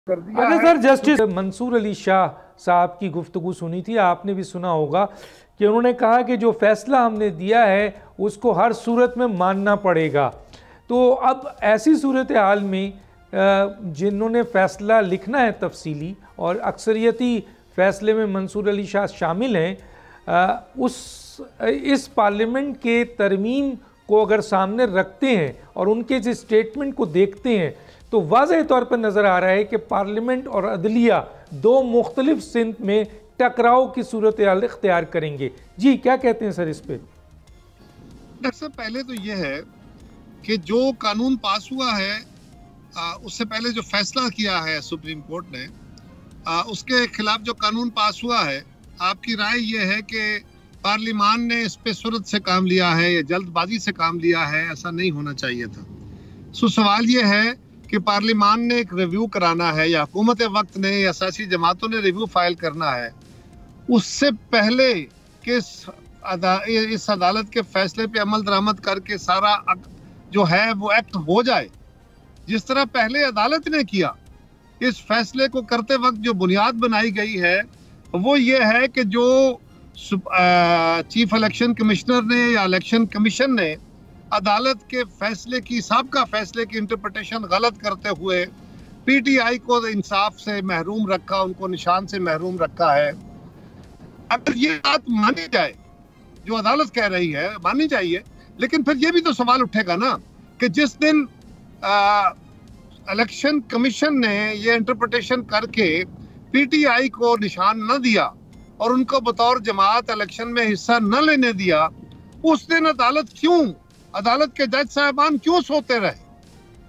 कर दिया अच्छा है। सर, जस्टिस मंसूर अली शाह साहब की गुफ्तगू सुनी थी, आपने भी सुना होगा कि उन्होंने कहा कि जो फैसला हमने दिया है उसको हर सूरत में मानना पड़ेगा। तो अब ऐसी सूरत हाल में जिन्होंने फैसला लिखना है तफसीली और अक्सरियती फैसले में मंसूर अली शाह शामिल हैं, इस पार्लियामेंट के तरमीम को अगर सामने रखते हैं और उनके जिस स्टेटमेंट को देखते हैं तो वाज़ेह तौर पर नज़र आ रहा है कि पार्लियामेंट और अदलिया दो मुख्तलिफ सिंत में टकराव की सूरत हाल इख्तियार करेंगे। जी क्या कहते हैं सर इस पर? डॉक्टर साहब, पहले तो यह है कि जो कानून पास हुआ है उससे पहले जो फैसला किया है सुप्रीम कोर्ट ने, उसके खिलाफ जो कानून पास हुआ है, आपकी राय ये है कि पार्लियामान ने इस पे सुरत से काम लिया है या जल्दबाजी से काम लिया है? ऐसा नहीं होना चाहिए था। सो सवाल ये है कि पार्लियामान ने एक रिव्यू कराना है या हुकूमत वक्त ने या सियासी जमातों ने रिव्यू फाइल करना है, उससे पहले कि इस अदालत के फैसले पे अमल दरामद करके सारा जो है वो एक्ट हो जाए, जिस तरह पहले अदालत ने किया। इस फैसले को करते वक्त जो बुनियाद बनाई गई है वो ये है कि जो चीफ इलेक्शन कमिश्नर ने या इलेक्शन कमीशन ने अदालत के फैसले की, साबका फैसले की इंटरप्रिटेशन गलत करते हुए पीटीआई को इंसाफ से महरूम रखा, उनको निशान से महरूम रखा है। अगर ये बात मानी जाए, जो अदालत कह रही है मानी चाहिए, लेकिन फिर ये भी तो सवाल उठेगा ना कि जिस दिन इलेक्शन कमीशन ने ये इंटरप्रिटेशन करके पीटीआई को निशान न दिया और उनको बतौर जमात इलेक्शन में हिस्सा न लेने दिया, उस दिन अदालत के जज साहबान क्यों सोते रहे?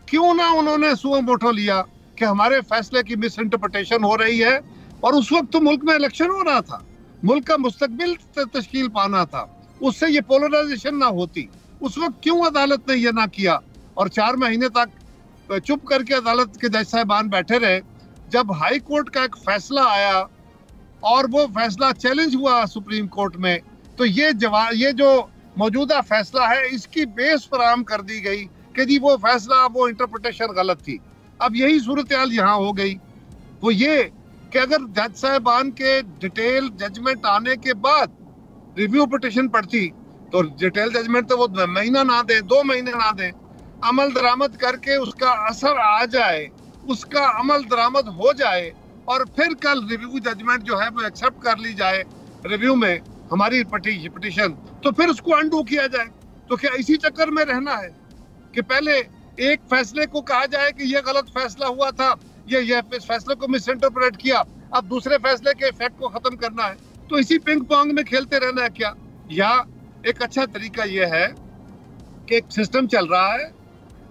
क्यों ना उन्होंने सुओ मोटो लिया कि हमारे फैसले की मिस इंटरप्रिटेशन हो रही है? और उस वक्त तो मुल्क में इलेक्शन हो रहा था, मुल्क का मुस्तकबिल तश्कील पाना था, उससे ये पोलराइजेशन ना होती। उस वक्त क्यों अदालत ने ये ना किया और 4 महीने तक चुप करके अदालत के जज साहबान बैठे रहे? जब हाई कोर्ट का एक फैसला आया और वो फैसला चैलेंज हुआ सुप्रीम कोर्ट में, तो ये जो मौजूदा फैसला है इसकी बेस फराहम कर दी गई कि जी वो फैसला, वो इंटरप्रिटेशन गलत थी। अब यही सूरत हाल यहाँ हो गई। वो ये कि अगर जज साहबान के डिटेल जजमेंट आने के बाद रिव्यू पिटिशन पड़ती तो डिटेल जजमेंट तो वो महीना ना दे, 2 महीने ना दे, अमल दरामद करके उसका असर आ जाए, उसका अमल दरामद हो जाए और फिर कल रिव्यू जजमेंट जो है वो एक्सेप्ट कर ली जाए रिव्यू में हमारी पिटिशन, तो फिर उसको अनडू किया जाए। तो क्या इसी चक्कर में रहना है कि पहले एक फैसले को कहा जाए कि ये गलत फैसला हुआ था, ये इस फैसले को मिस इंटरप्रेट किया, अब दूसरे फैसले के इफेक्ट को खत्म करना है? तो इसी पिंग पोंग में खेलते रहना है क्या? या एक अच्छा तरीका यह है कि एक सिस्टम चल रहा है,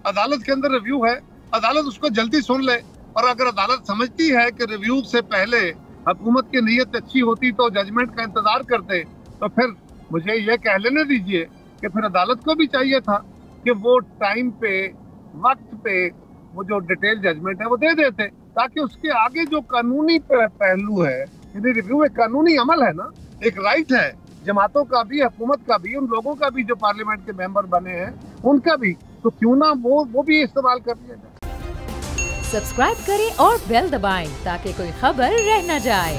अदालत के अंदर रिव्यू है, अदालत उसको जल्दी सुन ले, और अगर अदालत समझती है कि रिव्यू से पहले हुकूमत की नीयत अच्छी होती तो जजमेंट का इंतजार करते, तो फिर मुझे ये कह लेने दीजिए कि फिर अदालत को भी चाहिए था कि वो टाइम पे, वक्त पे वो जो डिटेल जजमेंट है वो दे देते, ताकि उसके आगे जो कानूनी पहलू है, यदि रिव्यू एक कानूनी अमल है ना, एक राइट है जमातों का भी, हुकूमत का भी, उन लोगों का भी जो पार्लियामेंट के मेंबर बने हैं उनका भी, तो क्यों ना वो भी इस्तेमाल कर लिया जाए। सब्सक्राइब करें और बेल दबाएं ताकि कोई खबर रह न जाए।